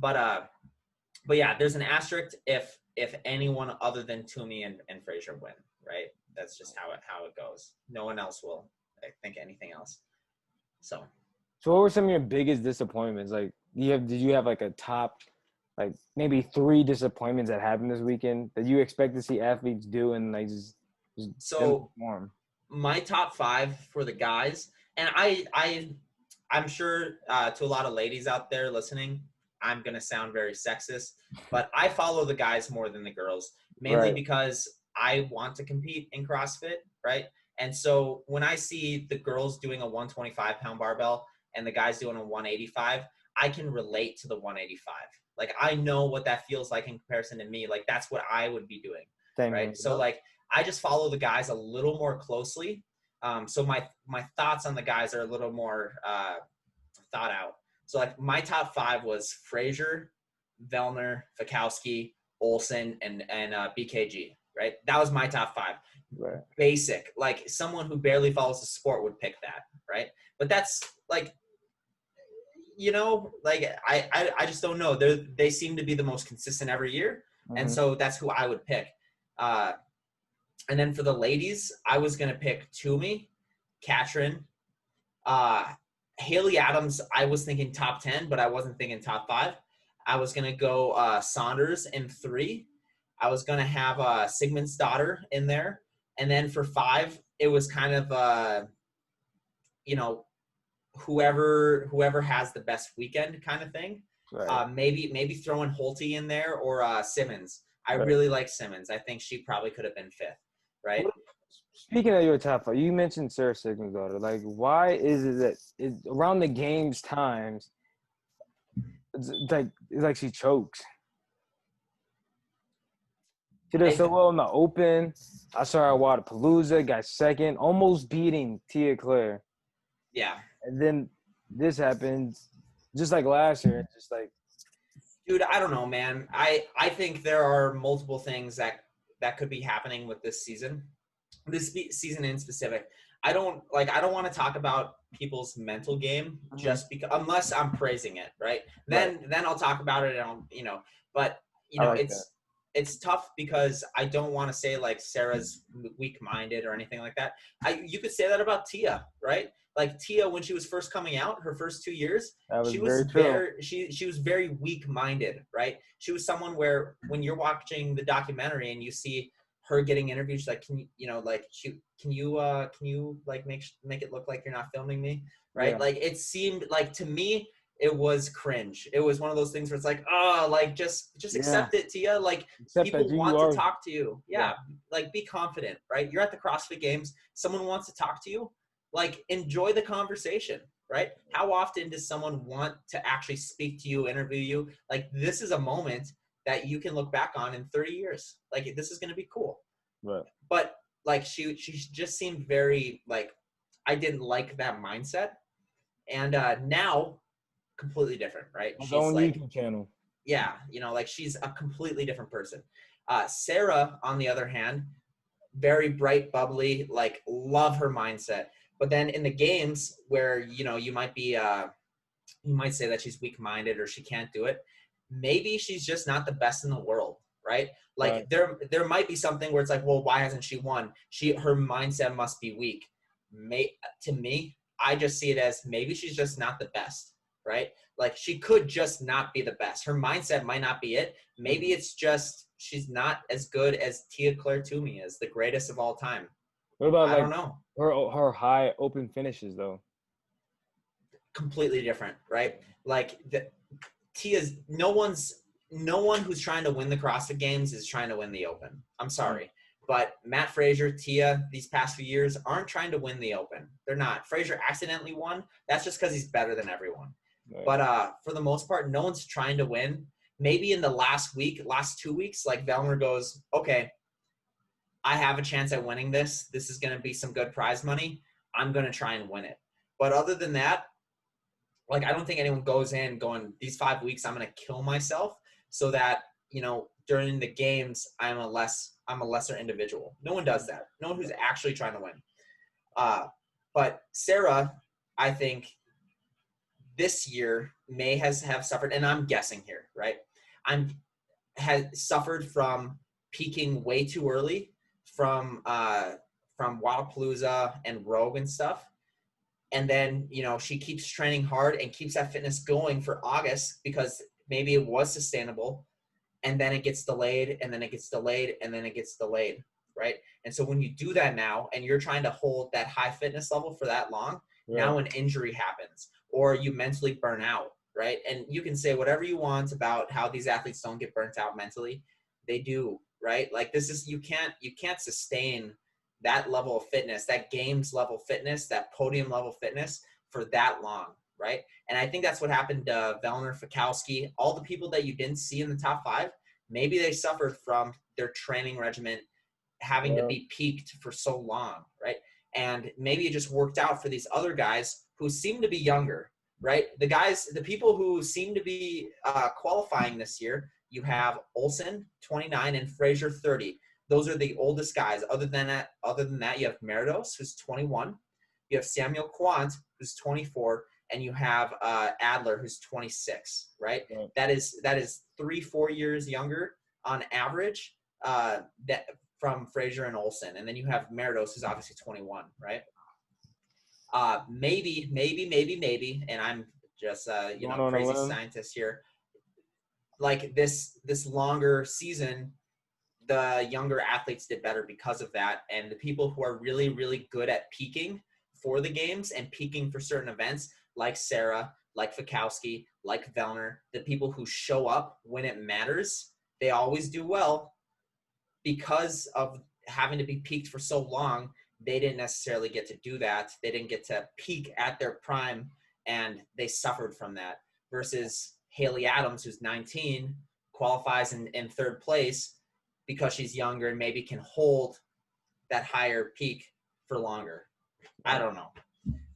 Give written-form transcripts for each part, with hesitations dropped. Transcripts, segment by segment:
But yeah, there's an asterisk if anyone other than Toomey and Frazier win, right? That's just how it goes. No one else will, I think, anything else. So what were some of your biggest disappointments? Like, did you have like a top, like maybe 3 disappointments that happened this weekend that you expect to see athletes do and like just so perform? my top 5 for the guys, and I'm sure to a lot of ladies out there listening, I'm gonna sound very sexist, but I follow the guys more than the girls, mainly Right. because I want to compete in CrossFit, right? And so when I see the girls doing a 125-pound barbell and the guys doing a 185, I can relate to the 185. Like, I know what that feels like in comparison to me. Like, that's what I would be doing, Same right? here. So, like, I just follow the guys a little more closely. So my thoughts on the guys are a little more thought out. So, like, my top 5 was Frazier, Vellner, Fikowski, Olsen, and BKG, right? That was my top 5. Right. Basic. Like, someone who barely follows the sport would pick that, right? But that's, like, like, I just don't know. They seem to be the most consistent every year, and so that's who I would pick. And then for the ladies, I was going to pick Toomey, Katrin, Haley Adams. I was thinking top 10, but I wasn't thinking top 5. I was going to go Saunders in 3. I was going to have Sigmund's daughter in there. And then for 5, it was kind of, whoever has the best weekend kind of thing. Right. Maybe throwing Holtby in there or Simmons. I Right. really like Simmons. I think she probably could have been 5th, right? Speaking of your top 5, you mentioned Sarah Sigmund's daughter. Like, why is it that around the games times, it's like she chokes? She did so well in the Open. I saw her at Wadapalooza, got second, almost beating Tia Claire. Yeah. And then this happened just like last year. Just like, dude, I don't know, man. I think there are multiple things that could be happening with this season in specific. I don't want to talk about people's mental game just because, unless I'm praising it, right? Then I'll talk about it, and but it's tough because I don't want to say like Sarah's weak-minded or anything like that. You could say that about Tia, right? Like Tia, when she was first coming out, her first 2 years, she was very weak-minded, right? She was someone where when you're watching the documentary and you see her getting interviewed, she's like, can you like make it look like you're not filming me, right? Yeah. Like, it seemed like, to me, it was cringe. It was one of those things where it's like, oh, like just accept it, Tia. Like, people want to talk to you. Yeah. Like, be confident, right? You're at the CrossFit Games. Someone wants to talk to you. Like, enjoy the conversation, right? How often does someone want to actually speak to you, interview you? Like, this is a moment that you can look back on in 30 years. Like, this is going to be cool. Right. But like, she just seemed very, like, I didn't like that mindset. And now, completely different, right? She's on like, YouTube channel. Yeah, like, she's a completely different person. Sarah, on the other hand, very bright, bubbly, like, love her mindset. But then in the games where, you might be, you might say that she's weak-minded or she can't do it. Maybe she's just not the best in the world, right? Like, there might be something where it's like, well, why hasn't she won? Her mindset must be weak. To me, I just see it as maybe she's just not the best, right? Like, she could just not be the best. Her mindset might not be it. Maybe it's just she's not as good as Tia Claire Toomey is, the greatest of all time. What about, I don't know. Her high open finishes, though? Completely different, right? Like, Tia's no one who's trying to win the CrossFit Games is trying to win the Open. I'm sorry. But Matt Frazier, Tia, these past few years aren't trying to win the Open. They're not. Frazier accidentally won. That's just because he's better than everyone. Right. But for the most part, no one's trying to win. Maybe in the last 2 weeks, like, Vellner goes, okay, I have a chance at winning this. This is going to be some good prize money. I'm going to try and win it. But other than that, like, I don't think anyone goes in going, these 5 weeks, I'm going to kill myself so that, during the games, I'm a lesser individual. No one does that. No one who's actually trying to win. But Sarah, I think this year may have suffered, and I'm guessing here, right? Has suffered from peaking way too early from Wadapalooza and Rogue and stuff. And then, you know, she keeps training hard and keeps that fitness going for August because maybe it was sustainable. And then it gets delayed, and then it gets delayed, and then it gets delayed, right? And so when you do that now and you're trying to hold that high fitness level for that long, now an injury happens or you mentally burn out, right? And you can say whatever you want about how these athletes don't get burnt out mentally. They do, right? Like this is, you can't sustain that level of fitness, that games level fitness, that podium level fitness for that long, right? And I think that's what happened to Vellner, Fikowski, all the people that you didn't see in the top 5. Maybe they suffered from their training regimen having to be peaked for so long, right? And maybe it just worked out for these other guys who seem to be younger, right? The people who seem to be qualifying this year, you have Olsen, 29, and Fraser, 30. Those are the oldest guys. Other than that, you have Meridos, who's 21. You have Samuel Quant, who's 24, and you have Adler, who's 26. Right? That is 3-4 years younger on average from Fraser and Olsen, and then you have Meridos, who's obviously 21. Right? Maybe, and I'm just crazy scientist here. Like this longer season, the younger athletes did better because of that. And the people who are really, really good at peaking for the games and peaking for certain events, like Sarah, like Fikowski, like Vellner, the people who show up when it matters, they always do well because of having to be peaked for so long. They didn't necessarily get to do that. They didn't get to peak at their prime, and they suffered from that. Versus Haley Adams, who's 19, qualifies in third place because she's younger and maybe can hold that higher peak for longer. I don't know.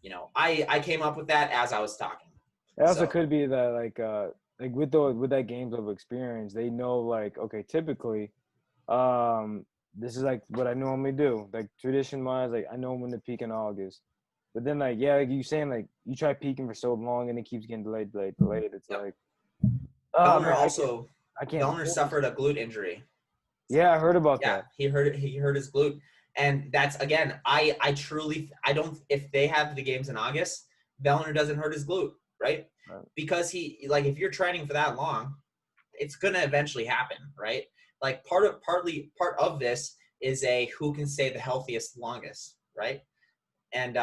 You know, I came up with that as I was talking. It also could be that like with that games of experience, they know like, okay, typically, this is like what I normally do. Like tradition wise, like I know when to peak in August. But then like you saying like you try peaking for so long and it keeps getting delayed. It's like Vellner I can't. Vellner suffered a glute injury. Yeah, I heard about that. He hurt his glute. And that's, again, I don't, if they have the games in August, Vellner doesn't hurt his glute, right? Because if you're training for that long, it's going to eventually happen, right? Like part of this is who can stay the healthiest longest, right? And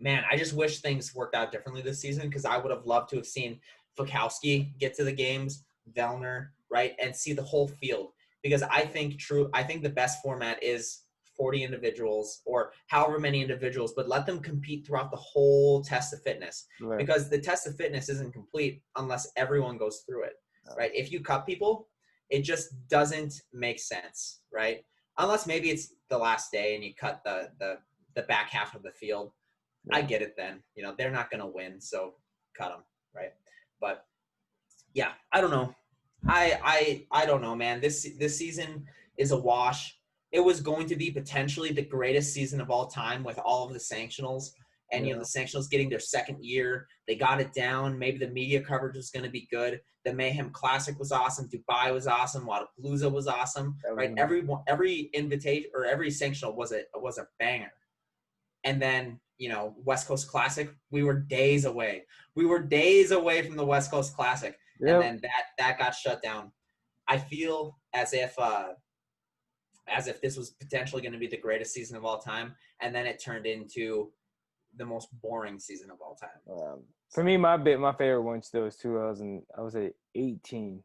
man, I just wish things worked out differently this season because I would have loved to have seen Fikowski get to the games, Vellner, right, and see the whole field. Because I think the best format is 40 individuals or however many individuals, but let them compete throughout the whole test of fitness. Right. Because the test of fitness isn't complete unless everyone goes through it, right? If you cut people, it just doesn't make sense, right? Unless maybe it's the last day and you cut the back half of the field. Yeah. I get it then. You know, they're not going to win, so cut them, right? But, yeah, I don't know. I don't know, man. This season is a wash. It was going to be potentially the greatest season of all time with all of the sanctionals. And, the sanctionals getting their second year. They got it down. Maybe the media coverage was going to be good. The Mayhem Classic was awesome. Dubai was awesome. Wadapalooza was awesome. Right? Every invitation or every sanctional was a banger. And then, West Coast Classic, we were days away. We were days away from the West Coast Classic. Yep. And then that got shut down. I feel as if this was potentially going to be the greatest season of all time, and then it turned into the most boring season of all time. For me, my favorite one still is 2018.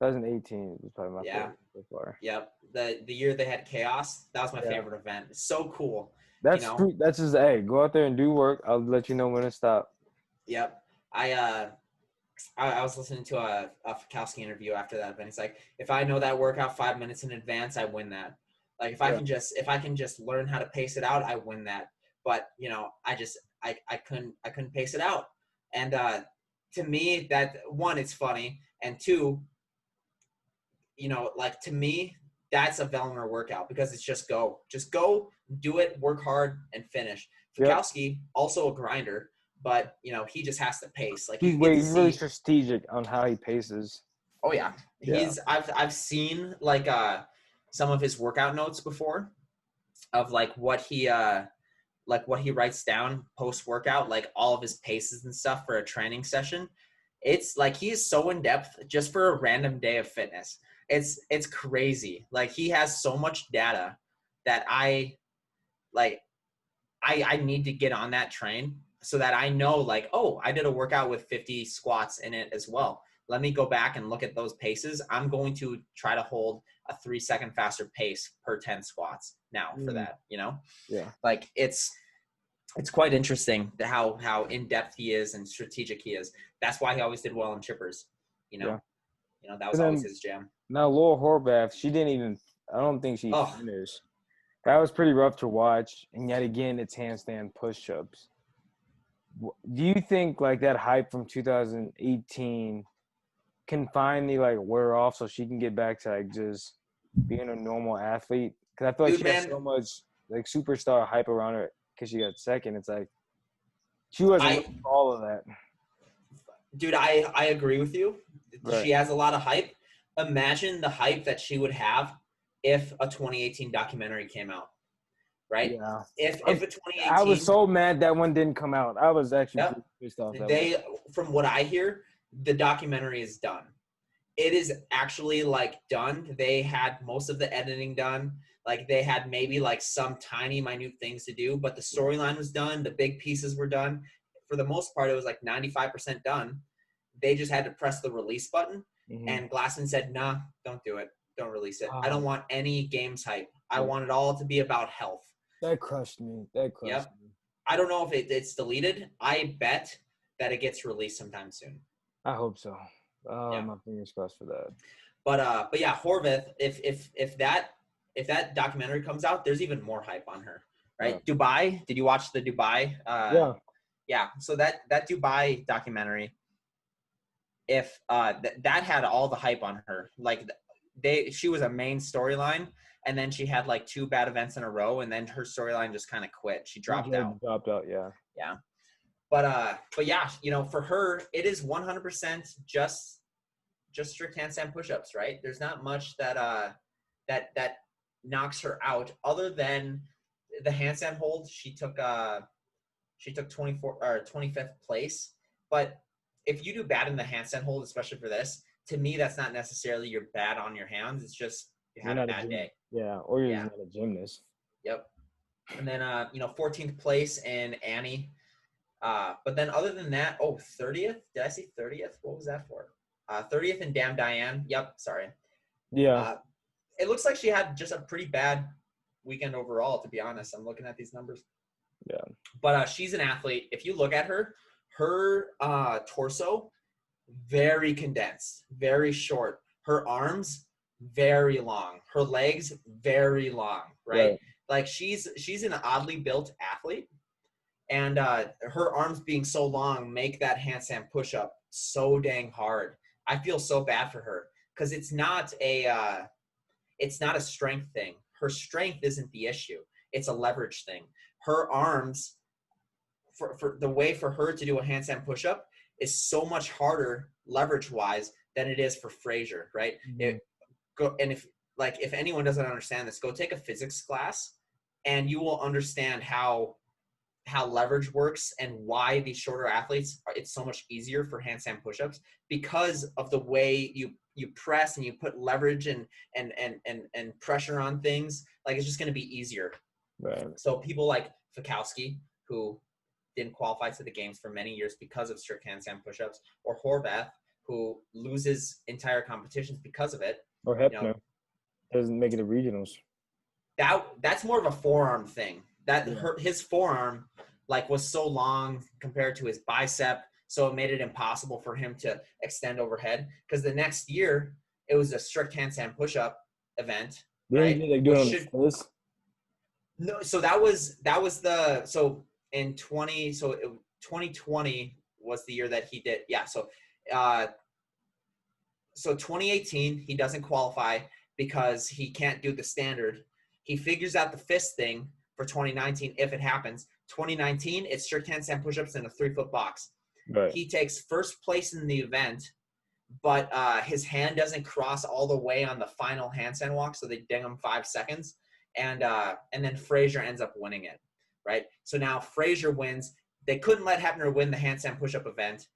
2018 was probably my favorite so far. Yep. The year they had Chaos, that was my favorite event. So cool. That's just go out there and do work. I'll let you know when to stop. Yep. I was listening to a Fikowski interview after that event. He's like, if I know that workout 5 minutes in advance, I win that. Like if I can just learn how to pace it out, I win that. But I couldn't pace it out. And to me, that one, it's funny, and two, to me, that's a Vellner workout because it's just go, do it, work hard, and finish. Fikowski, also a grinder, but he just has to pace. Like, you He's can get to really see. strategic on how he paces. Oh yeah, Yeah. I've seen like some of his workout notes before of like what he writes down post workout, like all of his paces and stuff for a training session. It's like he's so in depth just for a random day of fitness. It's crazy. Like, he has so much data that like I need to get on that train so that I know, like, oh, I did a workout with 50 squats in it as well. Let me go back and look at those paces. I'm going to try to hold a 3-second faster pace per 10 squats now for that, Yeah. like it's quite interesting how in-depth he is and strategic he is. That's why he always did well in chippers, Yeah. That was And always then his jam. now Laura Horvath, she didn't even. I don't think she Oh, finished. That was pretty rough to watch. And yet again, it's handstand push-ups. Do you think like that hype from 2018 can finally like wear off so she can get back to like just being a normal athlete? Because I feel like dude, she has man, so much like superstar hype around her because she got second. It's like she wasn't I ready for all of that. dude, I agree with you. Right. She has a lot of hype. Imagine the hype that she would have if a 2018 documentary came out, right? Yeah. If a I was 2018, so mad that one didn't come out. I was actually yep, pretty pissed off that one. from what I hear, the documentary is done. It is actually like done. They had most of the editing done. Like, they had maybe like some tiny minute things to do, but the storyline was done. The big pieces were done. For the most part, it was like 95% done. They just had to press the release button, Mm-hmm. and Glassman said, nah, don't do it. Don't release it. I don't Oh, want any games hype. I yeah. want it all to be about health. That crushed me. That crushed Yep. me. I don't know if it's deleted. I bet that it gets released sometime soon. I hope so. Yeah. My fingers crossed for that. But yeah, Horvath, if that documentary comes out, there's even more hype on her, right? Yeah. Dubai, did you watch the Dubai? Yeah. Yeah. So that Dubai documentary, if that had all the hype on her, like she was a main storyline, and then she had like 2 bad events in a row, and then her storyline just kind of quit. She dropped out. Dropped out. Yeah. Yeah. But yeah, for her, it is 100% just strict handstand push-ups, right? There's not much that knocks her out other than the handstand hold. She took 24 or 25th place. But if you do bad in the handstand hold, especially for this, to me that's not necessarily you're bad on your hands. It's just you You're had a not bad day. Yeah, or you're Yeah. just not a gymnast. Yep. And then 14th place in Annie. But then other than that, 30th? Did I see 30th? What was that for? 30th in Damn Diane. Yep, sorry. Yeah. It looks like she had just a pretty bad weekend overall, to be honest. I'm looking at these numbers. Yeah. But she's an athlete. If you look at her torso, very condensed, very short. Her arms, very long. Her legs, very long, right? Like, she's an oddly built athlete. And her arms being so long make that handstand push-up so dang hard. I feel so bad for her because it's not a strength thing. Her strength isn't the issue. It's a leverage thing. Her arms, for the way for her to do a handstand push-up is so much harder leverage-wise than it is for Frazier, right? Mm-hmm. If anyone doesn't understand this, go take a physics class, and you will understand how leverage works and why these shorter athletes, it's so much easier for handstand push-ups because of the way you press and you put leverage and pressure on things. Like, it's just going to be easier. Right. So people like Fikowski, who didn't qualify to the games for many years because of strict handstand push-ups, or Horvath, who loses entire competitions because of it. Or Hepner doesn't make it to regionals. That's more of a forearm thing. His forearm was so long compared to his bicep, so it made it impossible for him to extend overhead. Because the next year it was a strict handstand push-up event, right? No, so that was in 2020 was the year that he did. Yeah, so 2018 he doesn't qualify because he can't do the standard. He figures out the fist thing for 2019 if it happens, 2019, it's strict handstand push-ups in a 3-foot box. Right. He takes first place in the event, but his hand doesn't cross all the way on the final handstand walk, so they ding him 5 seconds, and then Frazier ends up winning it, right? So now Frazier wins. They couldn't let Hepner win the handstand push-up event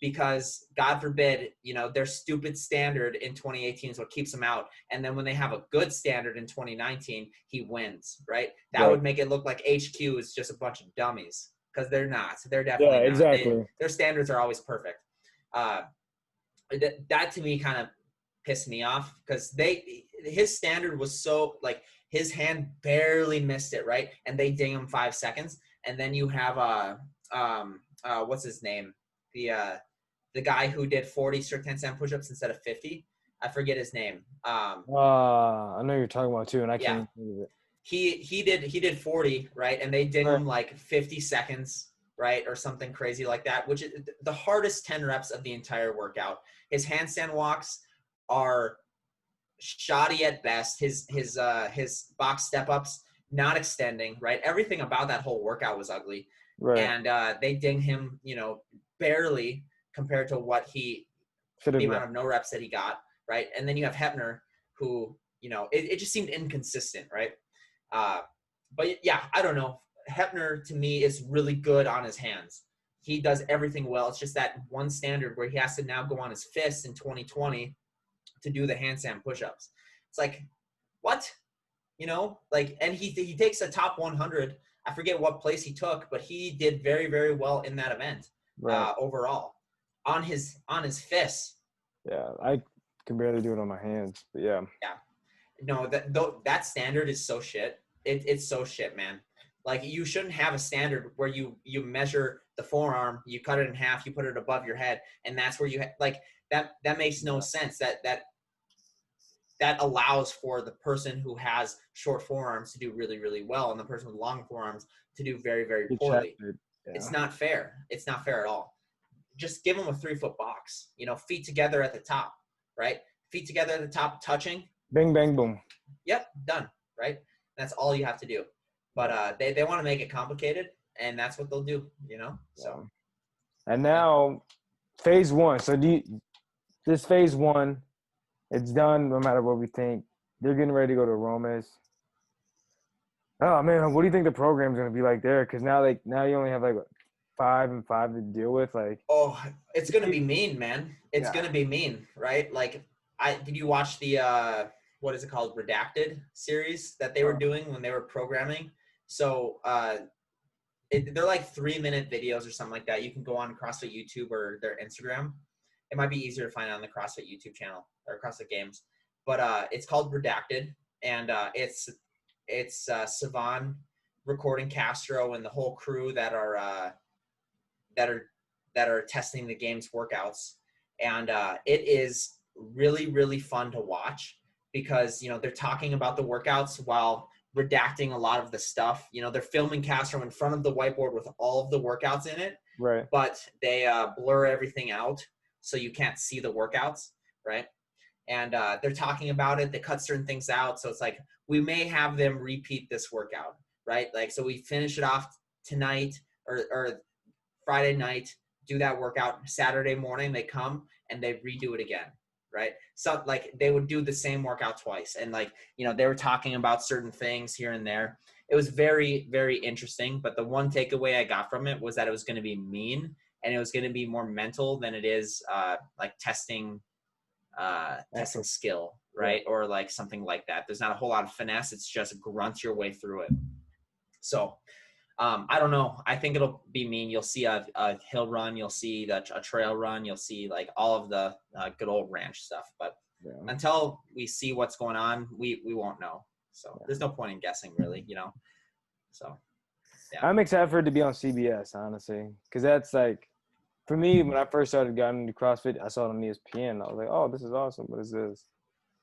because, God forbid, their stupid standard in 2018 is what keeps him out. And then when they have a good standard in 2019, he wins, right? That would make it look like HQ is just a bunch of dummies, because they're not. They're definitely not. Exactly. Their standards are always perfect. That to me kind of pissed me off, because his standard was so, like, his hand barely missed it, right? And they ding him 5 seconds. And then you have what's his name? The guy who did 40 strict handstand push-ups instead of 50. I forget his name. I know you're talking about too, and I can't think of it. He did 40, right? And they ding him like 50 seconds, right? Or something crazy like that, which is the hardest 10 reps of the entire workout. His handstand walks are shoddy at best. His box step-ups not extending, right? Everything about that whole workout was ugly. Right. And they ding him, barely compared to what the amount of no reps that he got, right? And then you have Hepner, who, it just seemed inconsistent, right? But yeah, I don't know. Hepner, to me, is really good on his hands. He does everything well. It's just that one standard where he has to now go on his fists in 2020 to do the handstand push-ups. It's like, what? And he takes a top 100. I forget what place he took, but he did very, very well in that event overall on his fists. Yeah, I can barely do it on my hands, but yeah. Yeah. No, that standard is so shit. It's so shit, man. Like, you shouldn't have a standard where you measure the forearm, you cut it in half, you put it above your head, and that's where that makes no sense. That allows for the person who has short forearms to do really, really well, and the person with long forearms to do very, very poorly. Yeah. It's not fair. It's not fair at all. Just give them a 3-foot box, feet together at the top, right? Feet together at the top, touching. Bing, bang, boom. Yep, done, right? That's all you have to do. But they want to make it complicated, and that's what they'll do, So. And now, phase 1. So this phase 1, it's done no matter what we think. They're getting ready to go to Rome's. Oh, man, what do you think the program's going to be like there? Because now you only have, 5 and 5 to deal with. Oh, it's going to be mean, man. It's going to be mean, right? Did you watch the, what is it called, Redacted series that they were doing when they were programming? So they're 3-minute videos or something like that. You can go on CrossFit YouTube or their Instagram. It might be easier to find on the CrossFit YouTube channel or CrossFit Games. But it's called Redacted, and it's Savan, Recording Castro, and the whole crew that are testing the game's workouts. And it is really, really fun to watch, because they're talking about the workouts while redacting a lot of the stuff. They're filming Castro in front of the whiteboard with all of the workouts in it, right? But they blur everything out so you can't see the workouts, right? And they're talking about it. They cut certain things out, so it's like, we may have them repeat this workout, right? So we finish it off tonight or Friday night, do that workout. Saturday morning they come and they redo it again, right? So they would do the same workout twice, and they were talking about certain things here and there. It was very, very interesting, but the one takeaway I got from it was that it was going to be mean, and it was going to be more mental than it is testing skill, right? Yeah. Or something like that. There's not a whole lot of finesse. It's just grunt your way through it. So I don't know. I think it'll be mean. You'll see a hill run. You'll see a trail run. You'll see all of the good old ranch stuff. But until we see what's going on, we won't know. So there's no point in guessing, really, So yeah. I'm excited for it to be on CBS, honestly, because that's for me, when I first started getting into CrossFit, I saw it on ESPN. I was like, oh, this is awesome. What is this?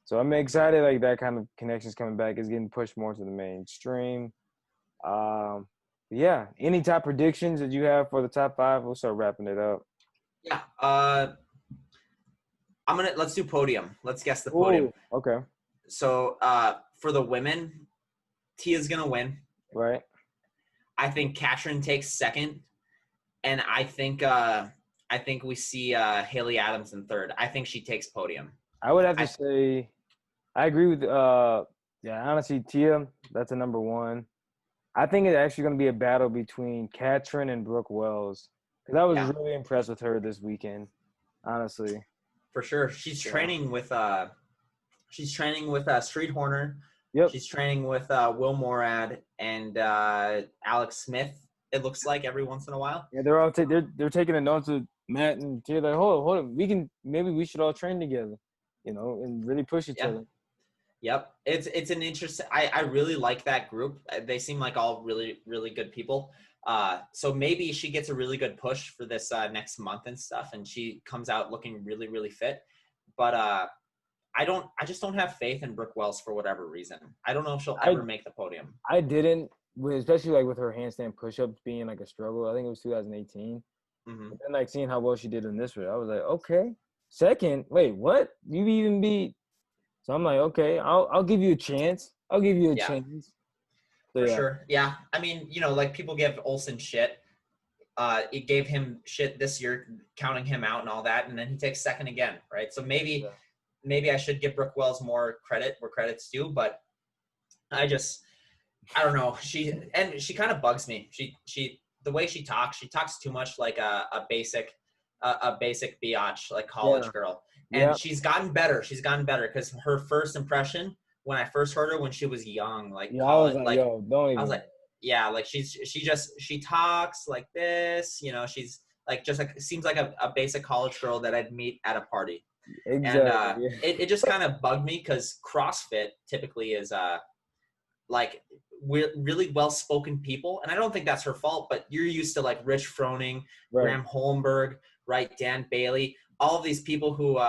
So I'm excited that kind of connection's coming back. It's getting pushed more to the mainstream. Yeah. Any top predictions that you have for the top 5? We'll start wrapping it up. Yeah. Let's do podium. Let's guess the podium. Ooh, okay. So for the women, Tia's going to win. Right. I think Katrin takes second, and I think we see Haley Adams in third. I think she takes podium. I would have to say I agree with honestly, Tia, that's a number one. I think it's actually going to be a battle between Katrin and Brooke Wells, because I was really impressed with her this weekend, honestly. For sure. She's training with Street Horner. Yep. She's training with Will Morad and Alex Smith. It looks like every once in a while. Yeah, they're all they're taking a note to Matt and Tia. Like, hold on, we should all train together, and really push each other. Yep, it's an interesting. I really like that group. They seem like all really really good people. So maybe she gets a really good push for this next month and stuff, and she comes out looking really really fit. But I just don't have faith in Brooke Wells for whatever reason. I don't know if she'll ever make the podium. I didn't, especially like with her handstand push-ups being like a struggle. I think it was 2018. Mm-hmm. But then like seeing how well she did in this race, I was like, okay, second. Wait, what? You even beat? So I'm like, okay, I'll give you a chance. I'll give you a chance. So, for sure. Yeah. I mean, like people give Olsen shit. It gave him shit this year, counting him out and all that, and then he takes second again, right? So maybe I should give Brooke Wells more credit where credit's due, but I don't know. She kind of bugs me. She the way she talks too much like a basic biatch, like college girl. And she's gotten better. She's gotten better because her first impression when I first heard her when she was young, like college, I was like, yeah, like she talks like this, she's like just like seems like a basic college girl that I'd meet at a party. Exactly. And it just kind of bugged me because CrossFit typically is like really well-spoken people, and I don't think that's her fault, but you're used to like Rich Froning, Graham Holmberg, right, Dan Bailey, all of these people who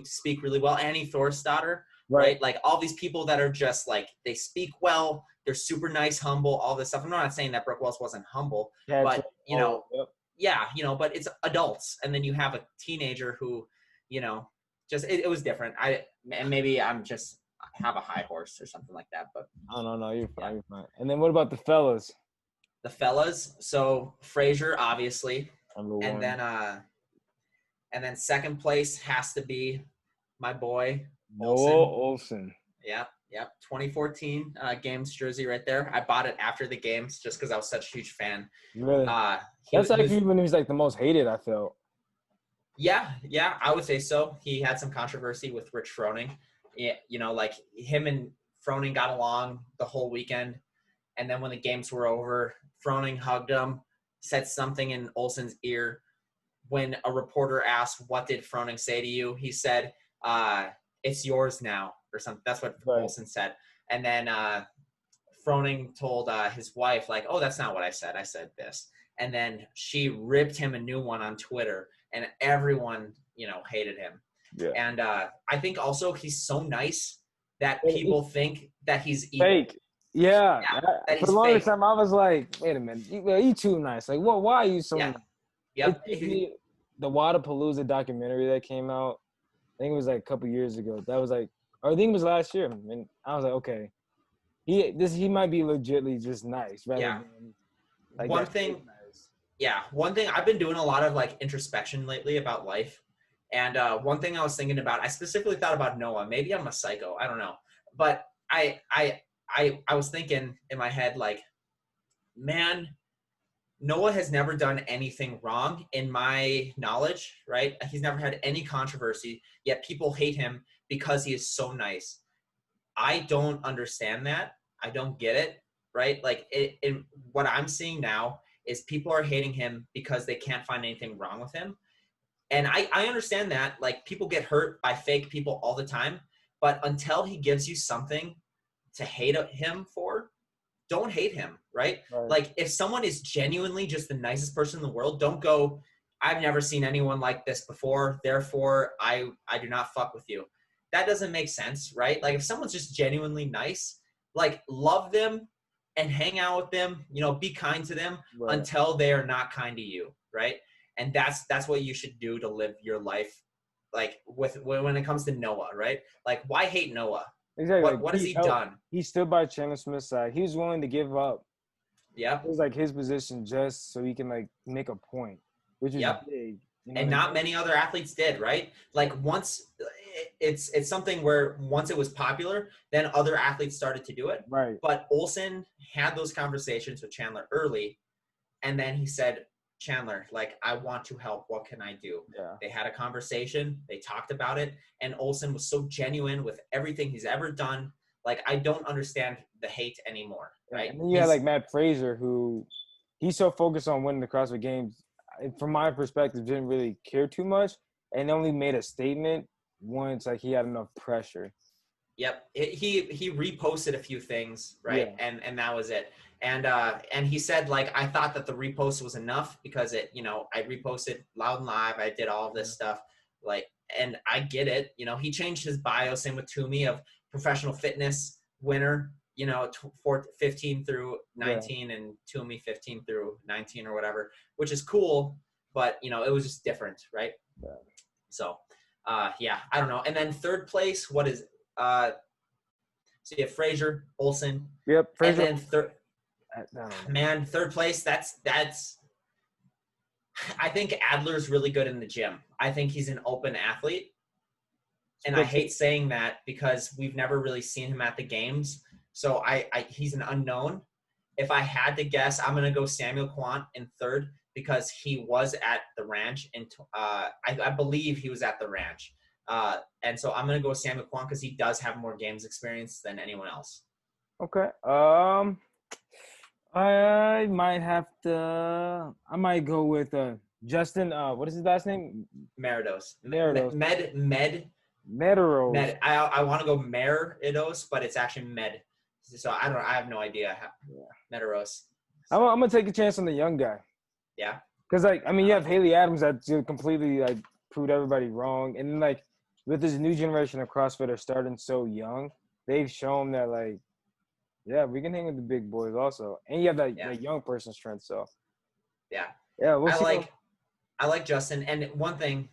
speak really well, Annie Thorstadter, right? Like all these people that are just like they speak well, they're super nice, humble, all this stuff. I'm not saying that Brooke Wells wasn't humble, but but it's adults, and then you have a teenager who, just it was different. And maybe I'm just have a high horse or something like that, but no, you're fine. You're fine. And then what about the fellas? The fellas, so Frazier obviously, number one. And then second place has to be my boy Noah Olsen. Yep. 2014 games jersey right there. I bought it after the games just because I was such a huge fan. Really? That's actually when he was like the most hated, I felt. Yeah, I would say so. He had some controversy with Rich Froning. Like him and Froning got along the whole weekend. And then when the games were over, Froning hugged him, said something in Olsen's ear. When a reporter asked, what did Froning say to you? He said, it's yours now, or something. That's what Olsen said. And then Froning told his wife, like, oh, that's not what I said. I said this. And then she ripped him a new one on Twitter, and everyone, hated him. Yeah. And I think also he's so nice that people think that he's evil. Fake. Yeah. For the longest time, I was like, wait a minute. You too nice. Like, what? Why are you so nice? Yep. The Wadapalooza documentary that came out, I think it was like a couple years ago. That was like, or I think it was last year. And I was like, okay, he might be legitimately just nice. Yeah. Like one thing I've been doing a lot of like introspection lately about life. And one thing I was thinking about, I specifically thought about Noah. Maybe I'm a psycho. I don't know. But I was thinking in my head, like, man, Noah has never done anything wrong in my knowledge, right? He's never had any controversy, yet people hate him because he is so nice. I don't understand that. I don't get it, right? Like, what I'm seeing now is people are hating him because they can't find anything wrong with him. And I understand that, like, people get hurt by fake people all the time, but until he gives you something to hate him for, don't hate him, right? Like, if someone is genuinely just the nicest person in the world, don't go, I've never seen anyone like this before, therefore I do not fuck with you. That doesn't make sense, right? Like, if someone's just genuinely nice, like, love them and hang out with them, be kind to them until they are not kind to you, right? And that's what you should do to live your life, like, when it comes to Noah, right? Like, why hate Noah? Exactly. What has he done? He stood by Chandler Smith's side. He was willing to give up Yep. It was like his position just so he can like make a point, which is Yep. big. You know And what I not mean? many other athletes did, right? Like once it's something where once it was popular, then other athletes started to do it. Right. But Olsen had those conversations with Chandler early, and then he said, Chandler, like, I want to help. What can I do? Yeah. They had a conversation. They talked about it. And Olsen was so genuine with everything he's ever done. Like, I don't understand the hate anymore, right? And then you had like Matt Fraser, who he's so focused on winning the CrossFit Games. From my perspective, didn't really care too much, and only made a statement once like he had enough pressure. Yep. He reposted a few things, right? Yeah. And that was it. And he said, like, I thought that the repost was enough because it, I reposted loud and live. I did all of this stuff. Like, and I get it. He changed his bio, same with Toomey, of professional fitness winner, 15 through 19 and Toomey 15 through 19 or whatever, which is cool, but it was just different, right? Yeah. So, I don't know. And then third place, what is so you have Fraser, Olsen. Yep. Fraser. And then third place, that's I think Adler's really good in the gym. I think he's an open athlete. And I hate saying that because we've never really seen him at the games. So he's an unknown. If I had to guess, I'm going to go Samuel Quant in third because he was at the ranch. And I believe he was at the ranch. And so I'm going to go Samuel Quant because he does have more games experience than anyone else. Okay. I might go with Justin. What is his last name? Meridos. Medeiros. I want to go Meridos, but it's actually Med. So I have no idea. Medeiros. I'm gonna take a chance on the young guy. Yeah. Because you have Haley Adams that completely proved everybody wrong, and then with this new generation of CrossFitters starting so young, they've shown that we can hang with the big boys also, and you have that young person strength. So yeah, we'll see. I like Justin, and one thing,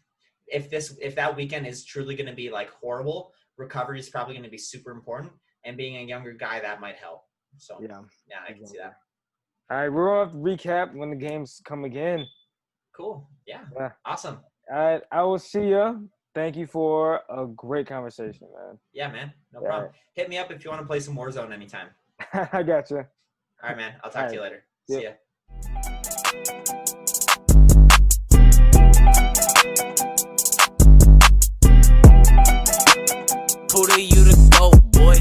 if that weekend is truly going to be horrible, recovery is probably going to be super important, and being a younger guy, that might help. So yeah, I can see that. All right, we're going to have to recap when the games come again. Cool. Yeah. Awesome. All right, I will see you. Thank you for a great conversation, man. Yeah, man. No problem. Hit me up if you want to play some Warzone anytime. I got you. All right, man. I'll talk to you later. See ya. Who do you to go, boy?